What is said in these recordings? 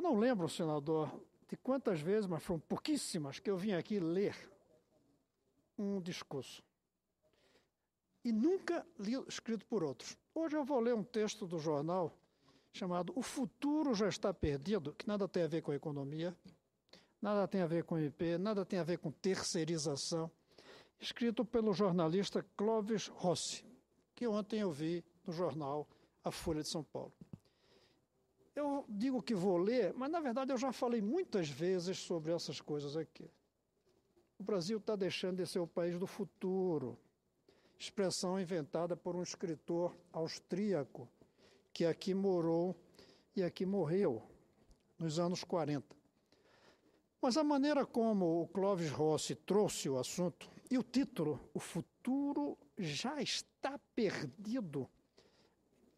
não lembro, senador, de quantas vezes, mas foram pouquíssimas, que eu vim aqui ler um discurso. E nunca li escrito por outros. Hoje eu vou ler um texto do jornal chamado O Futuro Já Está Perdido, que nada tem a ver com a economia, nada tem a ver com IP, nada tem a ver com terceirização, escrito pelo jornalista Clóvis Rossi, que ontem eu vi no jornal A Folha de São Paulo. Eu digo que vou ler, mas na verdade eu já falei muitas vezes sobre essas coisas aqui. O Brasil está deixando de ser o país do futuro, expressão inventada por um escritor austríaco que aqui morou e aqui morreu nos anos 40. Mas a maneira como o Clóvis Rossi trouxe o assunto e o título, O Futuro Já Está Perdido,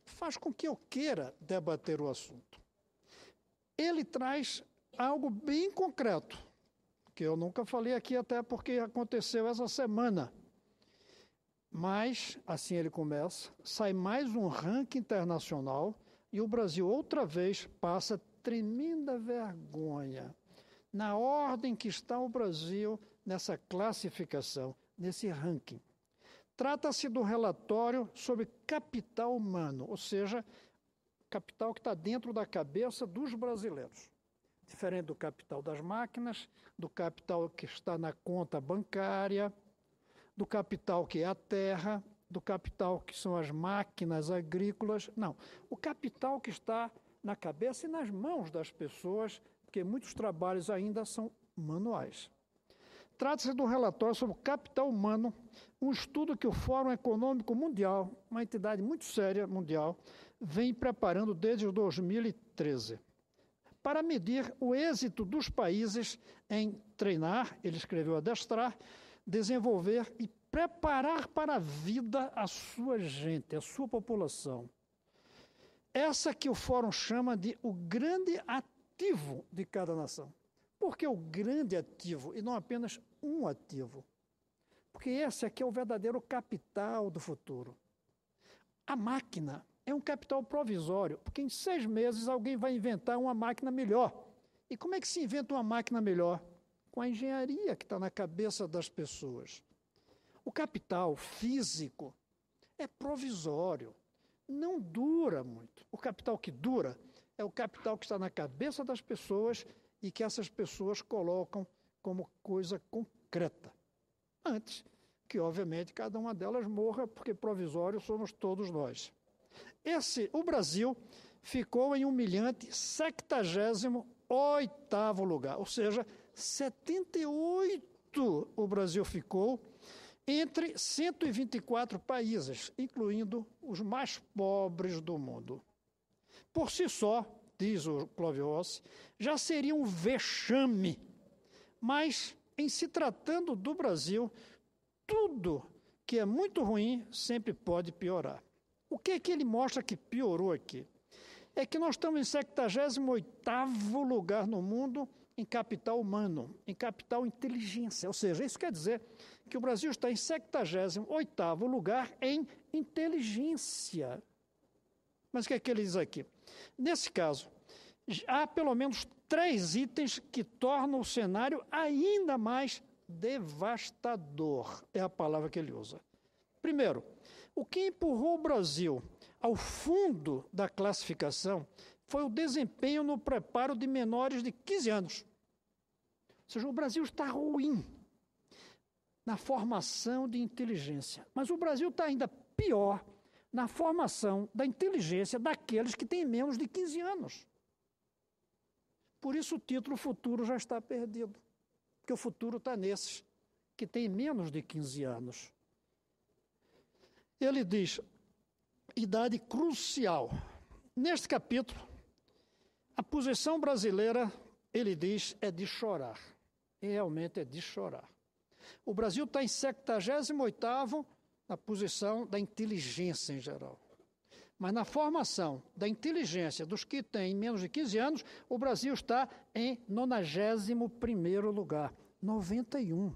faz com que eu queira debater o assunto. Ele traz algo bem concreto, que eu nunca falei aqui até porque aconteceu essa semana. Mas, assim ele começa, sai mais um ranking internacional e o Brasil outra vez passa tremenda vergonha na ordem que está o Brasil nessa classificação, nesse ranking. Trata-se do relatório sobre capital humano, ou seja, capital que está dentro da cabeça dos brasileiros. Diferente do capital das máquinas, do capital que está na conta bancária, do capital que é a terra, do capital que são as máquinas agrícolas. Não, o capital que está na cabeça e nas mãos das pessoas, porque muitos trabalhos ainda são manuais. Trata-se do relatório sobre o capital humano, um estudo que o Fórum Econômico Mundial, uma entidade muito séria mundial, vem preparando desde 2013, para medir o êxito dos países em treinar, ele escreveu adestrar, desenvolver e preparar para a vida a sua gente, a sua população. Essa que o Fórum chama de o grande ativo de cada nação. Por que o grande ativo e não apenas um ativo? Porque esse aqui é o verdadeiro capital do futuro. A máquina é um capital provisório, porque em 6 meses alguém vai inventar uma máquina melhor. E como é que se inventa uma máquina melhor? Com a engenharia que está na cabeça das pessoas. O capital físico é provisório, não dura muito. O capital que dura é o capital que está na cabeça das pessoas e que essas pessoas colocam como coisa concreta. Antes que, obviamente, cada uma delas morra, porque provisório somos todos nós. O Brasil ficou em humilhante 78º lugar, ou seja, 78 o Brasil ficou entre 124 países, incluindo os mais pobres do mundo. Por si só, diz o Clóvis Rossi, já seria um vexame, mas em se tratando do Brasil, tudo que é muito ruim sempre pode piorar. O que é que ele mostra que piorou aqui? É que nós estamos em 78º lugar no mundo em capital humano, em capital inteligência. Ou seja, isso quer dizer que o Brasil está em 78º lugar em inteligência. Mas o que é que ele diz aqui? Nesse caso, há pelo menos 3 itens que tornam o cenário ainda mais devastador. É a palavra que ele usa. Primeiro, o que empurrou o Brasil ao fundo da classificação foi o desempenho no preparo de menores de 15 anos. Ou seja, o Brasil está ruim na formação de inteligência. Mas o Brasil está ainda pior na formação da inteligência daqueles que têm menos de 15 anos. Por isso o título Futuro Já Está Perdido. Porque o futuro está nesses que têm menos de 15 anos. Ele diz, idade crucial. Neste capítulo, a posição brasileira, ele diz, é de chorar. E realmente é de chorar. O Brasil está em 78º na posição da inteligência em geral. Mas na formação da inteligência dos que têm menos de 15 anos, o Brasil está em 91º lugar, 91.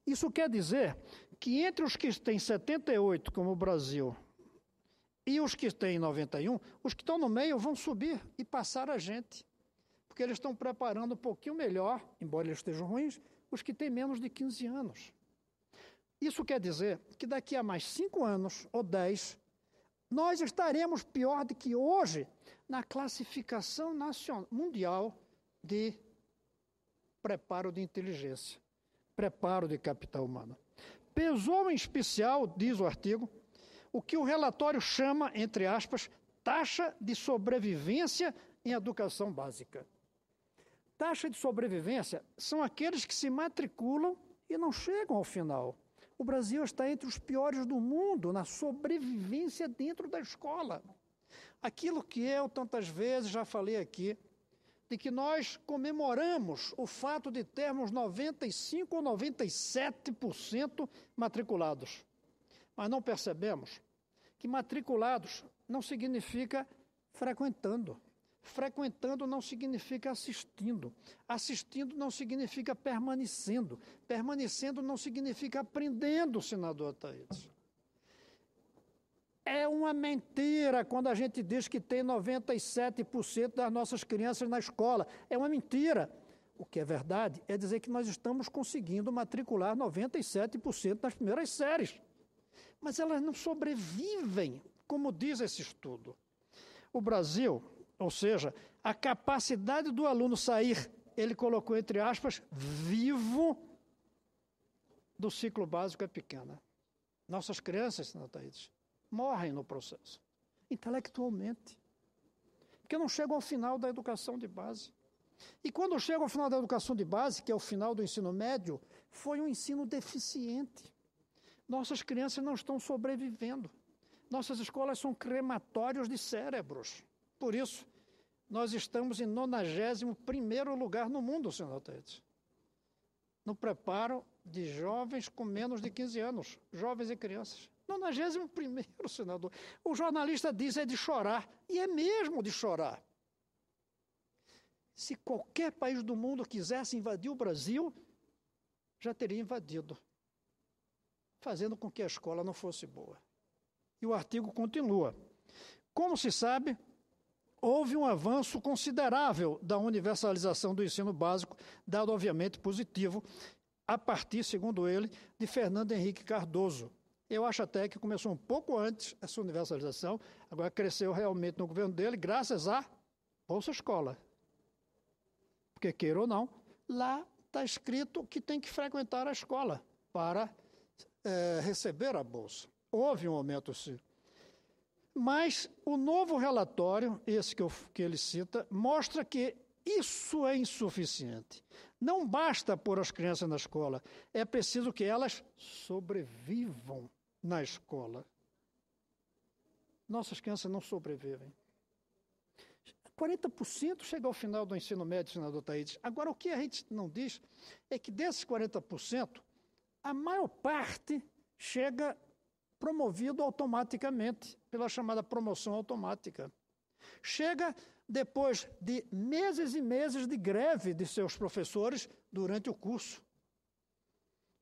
Isso quer dizer que entre os que têm 78, como o Brasil, E os que têm 91, os que estão no meio vão subir e passar a gente. Porque eles estão preparando um pouquinho melhor, embora eles estejam ruins, os que têm menos de 15 anos. Isso quer dizer que daqui a mais 5 anos ou 10, nós estaremos pior do que hoje na classificação mundial de preparo de inteligência, preparo de capital humano. Pesou em especial, diz o artigo, o que o relatório chama, entre aspas, taxa de sobrevivência em educação básica. Taxa de sobrevivência são aqueles que se matriculam e não chegam ao final. O Brasil está entre os piores do mundo na sobrevivência dentro da escola. Aquilo que eu tantas vezes já falei aqui, de que nós comemoramos o fato de termos 95% ou 97% matriculados. Mas não percebemos que matriculados não significa frequentando. Frequentando não significa assistindo. Assistindo não significa permanecendo. Permanecendo não significa aprendendo, senador Thaís. É uma mentira quando a gente diz que tem 97% das nossas crianças na escola. É uma mentira. O que é verdade é dizer que nós estamos conseguindo matricular 97% nas primeiras séries. Mas elas não sobrevivem, como diz esse estudo. O Brasil, ou seja, a capacidade do aluno sair, ele colocou entre aspas, vivo do ciclo básico é pequena. Nossas crianças, senhor Thaís, morrem no processo, intelectualmente, porque não chegam ao final da educação de base. E quando chegam ao final da educação de base, que é o final do ensino médio, foi um ensino deficiente. Nossas crianças não estão sobrevivendo. Nossas escolas são crematórios de cérebros. Por isso, nós estamos em 91º lugar no mundo, senhor Thaís, no preparo de jovens com menos de 15 anos, jovens e crianças. 91º, senador. O jornalista diz é de chorar, e é mesmo de chorar. Se qualquer país do mundo quisesse invadir o Brasil, já teria invadido, fazendo com que a escola não fosse boa. E o artigo continua. Como se sabe, houve um avanço considerável da universalização do ensino básico, dado obviamente positivo, a partir, segundo ele, de Fernando Henrique Cardoso. Eu acho até que começou um pouco antes essa universalização, agora cresceu realmente no governo dele, graças à Bolsa Escola. Porque, queira ou não, lá está escrito que tem que frequentar a escola para receber a Bolsa. Houve um aumento, sim. Mas o novo relatório, esse que ele cita, mostra que isso é insuficiente. Não basta pôr as crianças na escola, é preciso que elas sobrevivam na escola. Nossas crianças não sobrevivem. 40% chega ao final do ensino médio, senador Thaís. Agora, o que a gente não diz é que desses 40%, a maior parte chega promovido automaticamente, pela chamada promoção automática. Chega depois de meses e meses de greve de seus professores durante o curso.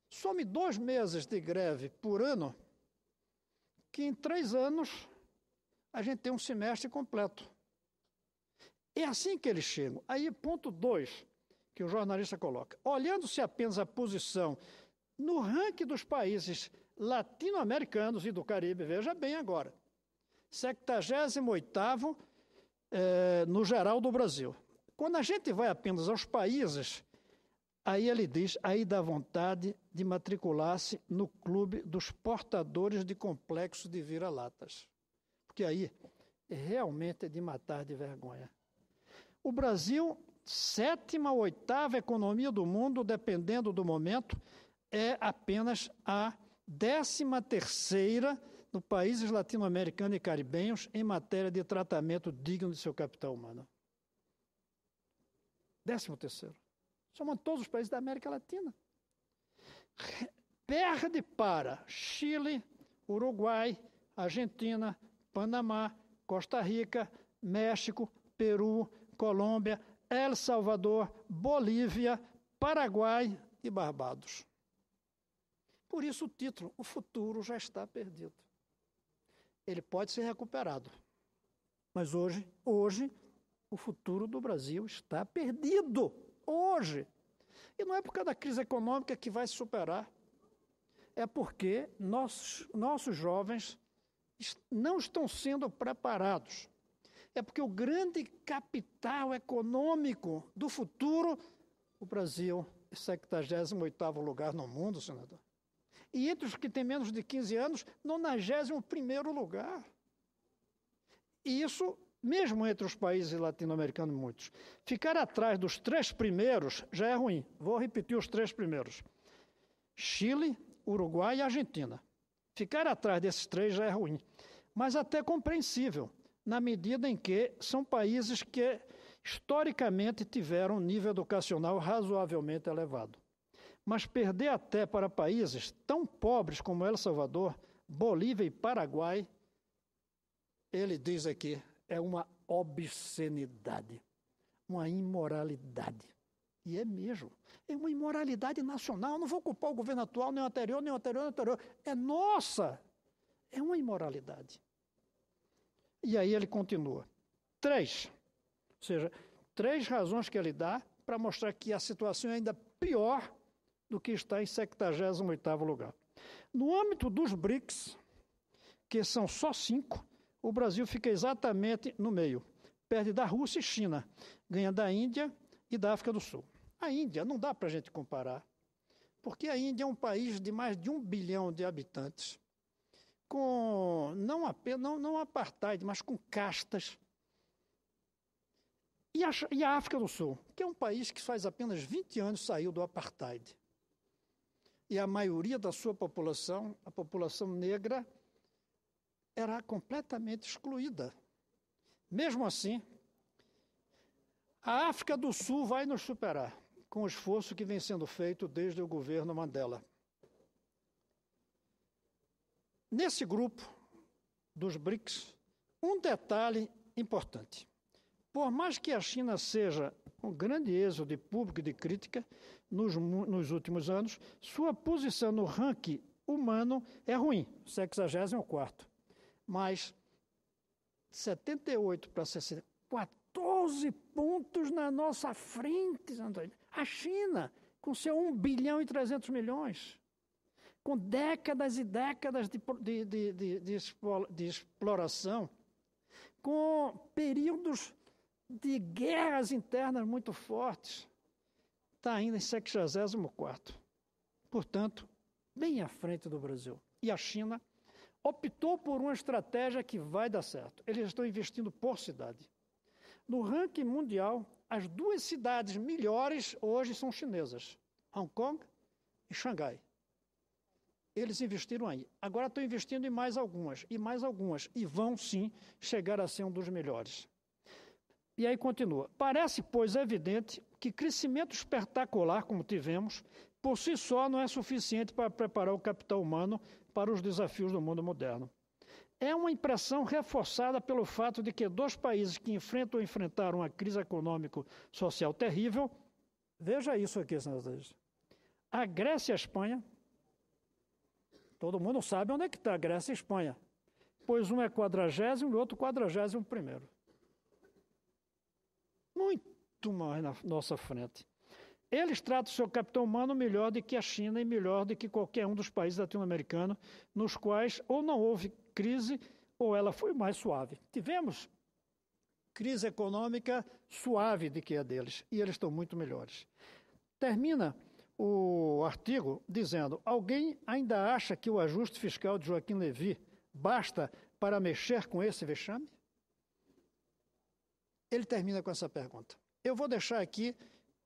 Some 2 meses de greve por ano, que em 3 anos a gente tem um semestre completo. É assim que eles chegam. Aí, ponto 2, que o jornalista coloca. Olhando-se apenas a posição no ranking dos países latino-americanos e do Caribe, veja bem agora, 78º no geral do Brasil. Quando a gente vai apenas aos países, aí ele diz, aí dá vontade de matricular-se no clube dos portadores de complexos de vira-latas. Porque aí realmente é de matar de vergonha. O Brasil, 7ª ou 8ª economia do mundo, dependendo do momento, é apenas a 13ª no países latino-americanos e caribenhos em matéria de tratamento digno de seu capital humano. 13º. Somando todos os países da América Latina. Perde para Chile, Uruguai, Argentina, Panamá, Costa Rica, México, Peru, Colômbia, El Salvador, Bolívia, Paraguai e Barbados. Por isso o título, o futuro já está perdido. ele pode ser recuperado. Mas hoje, o futuro do Brasil está perdido. Hoje. E não é por causa da crise econômica que vai se superar. É porque nossos jovens não estão sendo preparados. É porque o grande capital econômico do futuro, o Brasil, 78º lugar no mundo, senador. E entre os que têm menos de 15 anos, 91º lugar. E isso, mesmo entre os países latino-americanos, muitos. Ficar atrás dos 3 primeiros já é ruim. Vou repetir os 3 primeiros. Chile, Uruguai e Argentina. Ficar atrás desses 3 já é ruim. Mas até compreensível, na medida em que são países que historicamente tiveram um nível educacional razoavelmente elevado. Mas perder até para países tão pobres como El Salvador, Bolívia e Paraguai, ele diz aqui, é uma obscenidade, uma imoralidade. E é mesmo, é uma imoralidade nacional. Não vou culpar o governo atual, nem o anterior, nem o anterior, nem o anterior. É nossa, é uma imoralidade. E aí ele continua. 3, ou seja, 3 razões que ele dá para mostrar que a situação é ainda pior do que está em 78º lugar. No âmbito dos BRICS, que são só 5, o Brasil fica exatamente no meio. Perde da Rússia e China, ganha da Índia e da África do Sul. A Índia não dá para a gente comparar, porque a Índia é um país de mais de 1 bilhão de habitantes, com não apartheid, mas com castas. E a África do Sul, que é um país que faz apenas 20 anos saiu do apartheid. E a maioria da sua população, a população negra, era completamente excluída. Mesmo assim, a África do Sul vai nos superar, com o esforço que vem sendo feito desde o governo Mandela. Nesse grupo dos BRICS, um detalhe importante. Por mais que a China seja um grande êxodo de público e de crítica nos últimos anos, sua posição no ranking humano é ruim, 64º. Mas 78 para 60, 14 pontos na nossa frente, Antônio. A China, com seu 1 bilhão e 300 milhões, com décadas e décadas de exploração, com períodos de guerras internas muito fortes, está ainda em 64º. Portanto, bem à frente do Brasil. E a China optou por uma estratégia que vai dar certo. Eles estão investindo por cidade. No ranking mundial, as 2 cidades melhores hoje são chinesas, Hong Kong e Xangai. Eles investiram aí. Agora estão investindo em mais algumas, e vão sim chegar a ser um dos melhores. E aí continua. Parece, pois, evidente que crescimento espetacular, como tivemos, por si só não é suficiente para preparar o capital humano para os desafios do mundo moderno. É uma impressão reforçada pelo fato de que 2 países que enfrentam ou enfrentaram uma crise econômico-social terrível, veja isso aqui, senhores, a Grécia e a Espanha, todo mundo sabe onde é que está a Grécia e a Espanha, pois um é 40º e o outro 41º. Muito mais na nossa frente. Eles tratam o seu capital humano melhor do que a China e melhor do que qualquer um dos países latino-americanos, nos quais ou não houve crise ou ela foi mais suave. Tivemos crise econômica suave do que a deles, e eles estão muito melhores. Termina o artigo dizendo: alguém ainda acha que o ajuste fiscal de Joaquim Levy basta para mexer com esse vexame? Ele termina com essa pergunta. Eu vou deixar aqui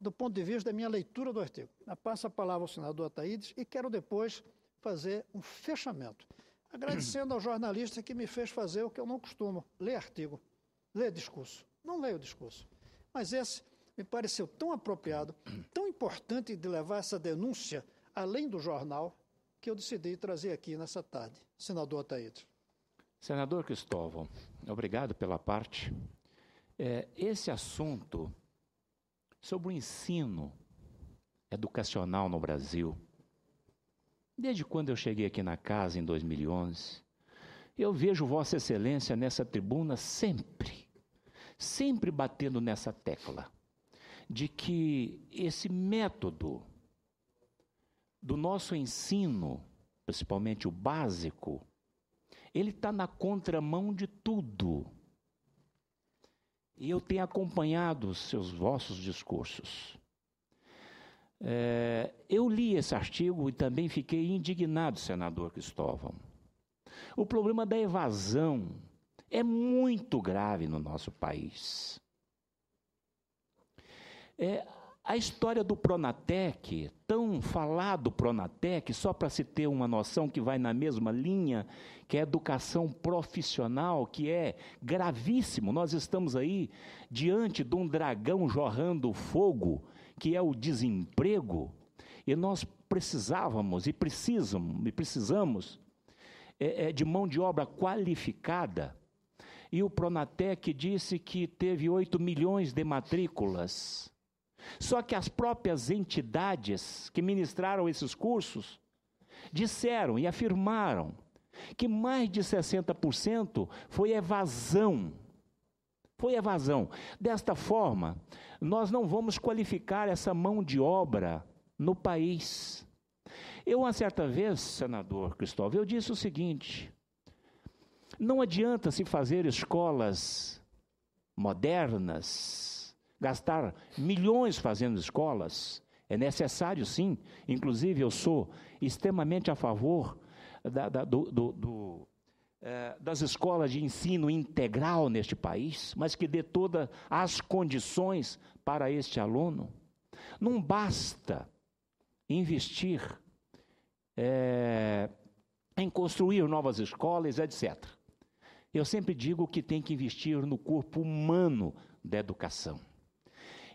do ponto de vista da minha leitura do artigo. Eu passo a palavra ao senador Ataídes e quero depois fazer um fechamento, agradecendo ao jornalista que me fez fazer o que eu não costumo, ler artigo, ler discurso. Não leio o discurso, mas esse me pareceu tão apropriado, tão importante de levar essa denúncia além do jornal, que eu decidi trazer aqui nessa tarde. Senador Ataídes. Senador Cristóvão, obrigado pela parte. Esse assunto sobre o ensino educacional no Brasil, desde quando eu cheguei aqui na casa, em 2011, Eu vejo Vossa Excelência nessa tribuna sempre batendo nessa tecla, de que esse método do nosso ensino, principalmente o básico, ele está na contramão de tudo. E eu tenho acompanhado os vossos discursos. Eu li esse artigo e também fiquei indignado, senador Cristóvão. O problema da evasão é muito grave no nosso país. A história do Pronatec, tão falado Pronatec, só para se ter uma noção que vai na mesma linha, que é a educação profissional, que é gravíssimo. Nós estamos aí diante de um dragão jorrando fogo, que é o desemprego, e nós precisávamos e precisamos de mão de obra qualificada. E o Pronatec disse que teve 8 milhões de matrículas. Só que as próprias entidades que ministraram esses cursos disseram e afirmaram que mais de 60% foi evasão. Foi evasão. Desta forma, nós não vamos qualificar essa mão de obra no país. Eu, uma certa vez, senador Cristóvão, eu disse o seguinte: não adianta se fazer escolas modernas, gastar milhões fazendo escolas. É necessário, sim. Inclusive, eu sou extremamente a favor das escolas de ensino integral neste país, mas que dê todas as condições para este aluno. Não basta investir em construir novas escolas, etc. Eu sempre digo que tem que investir no corpo humano da educação.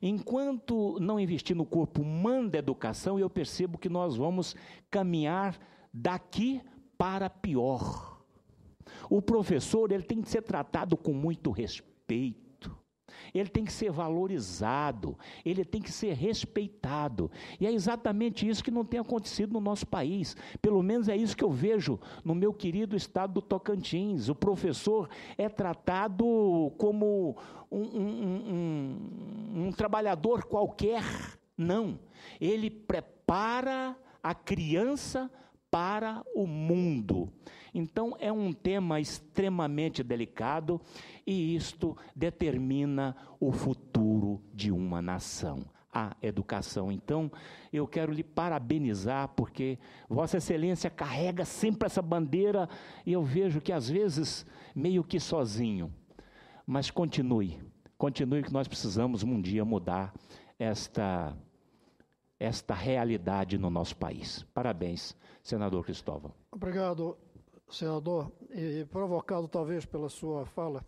Enquanto não investir no corpo humano da educação, eu percebo que nós vamos caminhar daqui para pior. O professor, ele tem que ser tratado com muito respeito, ele tem que ser valorizado, ele tem que ser respeitado. E é exatamente isso que não tem acontecido no nosso país. Pelo menos é isso que eu vejo no meu querido estado do Tocantins. O professor é tratado como um trabalhador qualquer. Não, ele prepara a criança para o mundo. Então, é um tema extremamente delicado e isto determina o futuro de uma nação, a educação. Então, eu quero lhe parabenizar, porque Vossa Excelência carrega sempre essa bandeira e eu vejo que às vezes meio que sozinho. Mas continue que nós precisamos um dia mudar esta realidade no nosso país. Parabéns, senador Cristóvão. Obrigado, senador. E provocado talvez pela sua fala,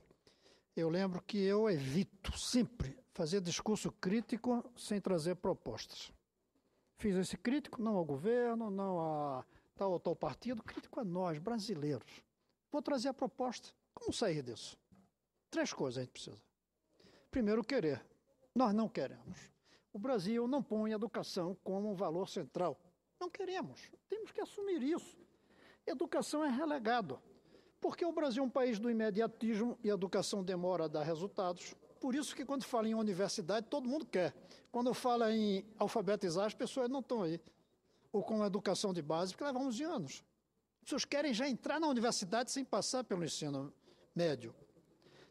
eu lembro que eu evito sempre fazer discurso crítico sem trazer propostas. Fiz esse crítico não ao governo, não a tal ou tal partido, crítico a nós, brasileiros. Vou trazer a proposta. Como sair disso? 3 coisas a gente precisa. Primeiro, querer. Nós não queremos. O Brasil não põe a educação como um valor central. Não queremos. Temos que assumir isso. Educação é relegado. Porque o Brasil é um país do imediatismo e a educação demora a dar resultados. Por isso que quando fala em universidade, todo mundo quer. Quando fala em alfabetizar, as pessoas não estão aí. Ou com a educação de base, porque leva 11 anos. As pessoas querem já entrar na universidade sem passar pelo ensino médio.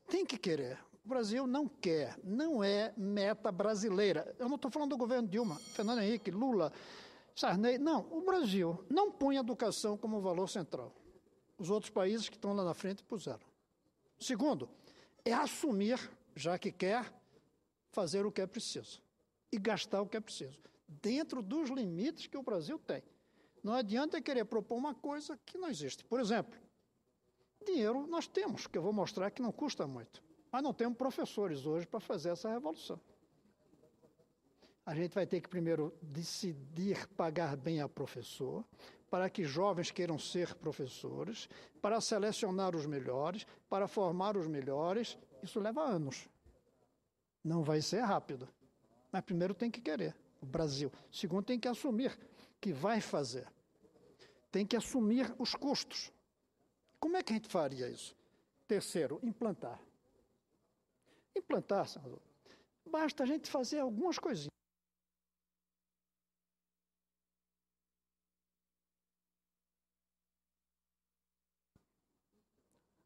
Tem que querer. O Brasil não quer, não é meta brasileira. Eu não estou falando do governo Dilma, Fernando Henrique, Lula, Sarney. Não, o Brasil não põe a educação como valor central. Os outros países que estão lá na frente puseram. Segundo, é assumir, já que quer, fazer o que é preciso. E gastar o que é preciso. Dentro dos limites que o Brasil tem. Não adianta querer propor uma coisa que não existe. Por exemplo, dinheiro nós temos, que eu vou mostrar que não custa muito. Mas não temos professores hoje para fazer essa revolução. A gente vai ter que primeiro decidir pagar bem a professor, para que jovens queiram ser professores, para selecionar os melhores, para formar os melhores. Isso leva anos. Não vai ser rápido. Mas primeiro tem que querer, o Brasil. Segundo, tem que assumir que vai fazer. Tem que assumir os custos. Como é que a gente faria isso? Terceiro, implantar. Implantar, senador, basta a gente fazer algumas coisinhas.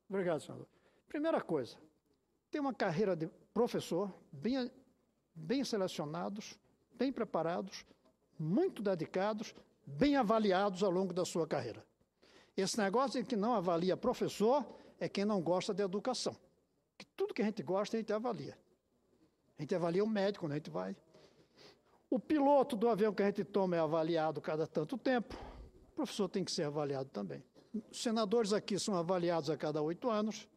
Obrigado, senador. Primeira coisa, ter uma carreira de professor bem selecionados, bem preparados, muito dedicados, bem avaliados ao longo da sua carreira. Esse negócio de que não avalia professor é quem não gosta de educação. Que tudo que a gente gosta, a gente avalia. A gente avalia o médico quando a gente vai. O piloto do avião que a gente toma é avaliado cada tanto tempo. O professor tem que ser avaliado também. Os senadores aqui são avaliados a cada 8 anos.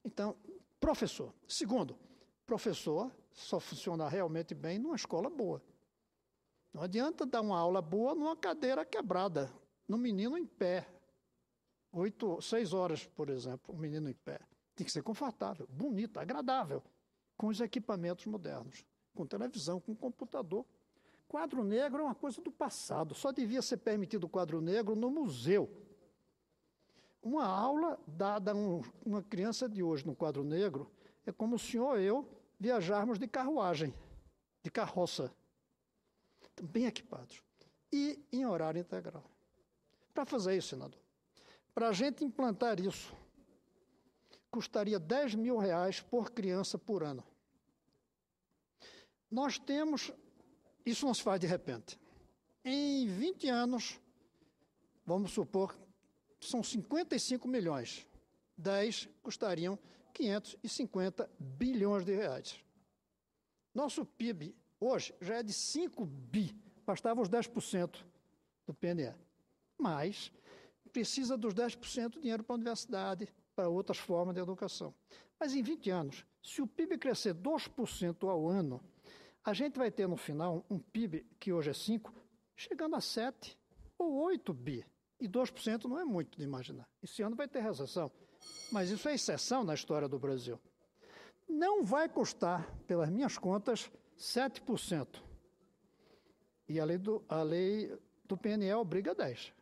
Então, professor. Segundo, professor só funciona realmente bem numa escola boa. Não adianta dar uma aula boa numa cadeira quebrada, num menino em pé. 6 horas, por exemplo, um menino em pé. Tem que ser confortável, bonito, agradável, com os equipamentos modernos, com televisão, com computador. Quadro negro é uma coisa do passado, só devia ser permitido o quadro negro no museu. Uma aula dada a uma criança de hoje no quadro negro é como o senhor e eu viajarmos de carruagem, de carroça, bem equipados, e em horário integral. Para fazer isso, senador, para a gente implantar isso, custaria R$10 mil por criança por ano. Nós temos, isso não se faz de repente. Em 20 anos, vamos supor, são 55 milhões. 10 custariam 550 bilhões de reais. Nosso PIB hoje já é de 5 bi, bastava os 10% do PNE. Mas precisa dos 10% de dinheiro para a universidade, para outras formas de educação. Mas em 20 anos, se o PIB crescer 2% ao ano, a gente vai ter no final um PIB que hoje é 5, chegando a 7 ou 8 bi. E 2% não é muito de imaginar. Esse ano vai ter recessão. Mas isso é exceção na história do Brasil. Não vai custar, pelas minhas contas, 7%. E a lei do PNE obriga 10%.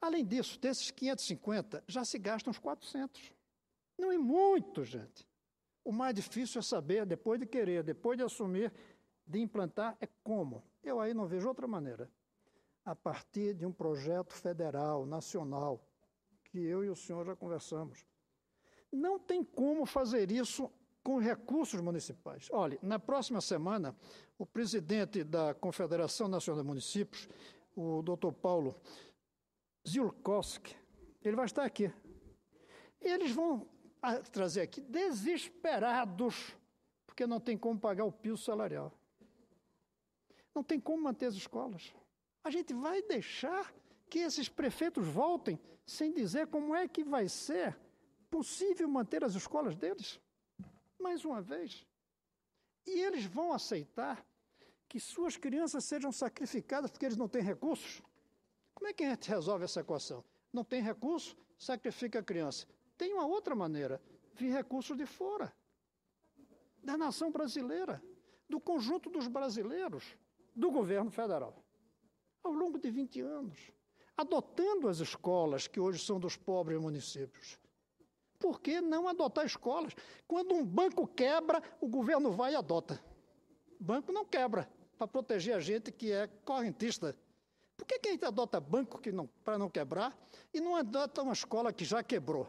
Além disso, desses 550, já se gastam uns 400. Não é muito, gente. O mais difícil é saber, depois de querer, depois de assumir, de implantar, é como. Eu aí não vejo outra maneira. A partir de um projeto federal, nacional, que eu e o senhor já conversamos. Não tem como fazer isso com recursos municipais. Olha, na próxima semana, o presidente da Confederação Nacional de Municípios, o doutor Paulo Ziolkowski, ele vai estar aqui. Eles vão trazer aqui desesperados, porque não tem como pagar o piso salarial. Não tem como manter as escolas. A gente vai deixar que esses prefeitos voltem sem dizer como é que vai ser possível manter as escolas deles? Mais uma vez. E eles vão aceitar que suas crianças sejam sacrificadas porque eles não têm recursos? Como é que a gente resolve essa equação? Não tem recurso, sacrifica a criança. Tem uma outra maneira, vir recursos de fora, da nação brasileira, do conjunto dos brasileiros, do governo federal. Ao longo de 20 anos, adotando as escolas que hoje são dos pobres municípios. Por que não adotar escolas? Quando um banco quebra, o governo vai e adota. O banco não quebra, para proteger a gente que é correntista. Por que a gente adota banco para não quebrar e não adota uma escola que já quebrou?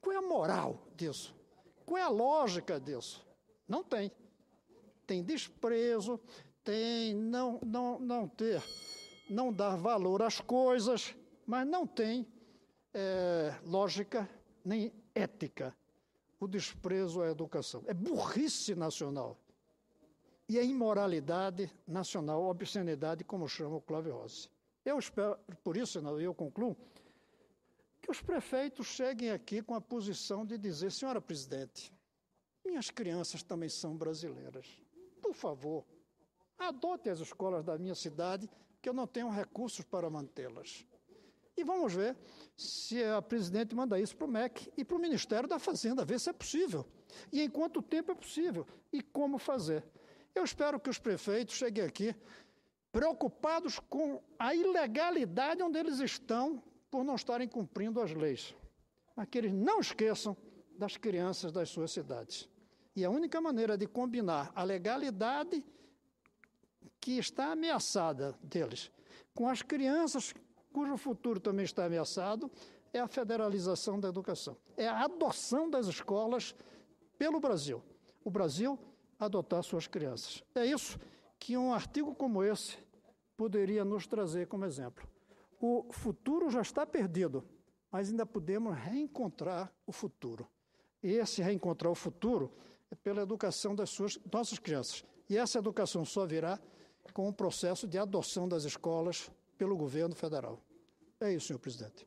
Qual é a moral disso? Qual é a lógica disso? Não tem. Tem desprezo, tem não dar valor às coisas, mas não tem lógica nem ética. O desprezo à educação. É burrice nacional. E a imoralidade nacional, obscenidade, como chama o Cláudio Rossi. Eu espero, por isso, eu concluo, que os prefeitos cheguem aqui com a posição de dizer: senhora presidente, minhas crianças também são brasileiras. Por favor, adote as escolas da minha cidade, que eu não tenho recursos para mantê-las. E vamos ver se a presidente manda isso para o MEC e para o Ministério da Fazenda, ver se é possível. E em quanto tempo é possível. E como fazer. Eu espero que os prefeitos cheguem aqui preocupados com a ilegalidade onde eles estão por não estarem cumprindo as leis. Mas que eles não esqueçam das crianças das suas cidades. E a única maneira de combinar a legalidade que está ameaçada deles com as crianças cujo futuro também está ameaçado é a federalização da educação. É a adoção das escolas pelo Brasil. O Brasil adotar suas crianças. É isso que um artigo como esse poderia nos trazer como exemplo. O futuro já está perdido, mas ainda podemos reencontrar o futuro. E esse reencontrar o futuro é pela educação das nossas crianças. E essa educação só virá com o processo de adoção das escolas pelo governo federal. É isso, senhor presidente.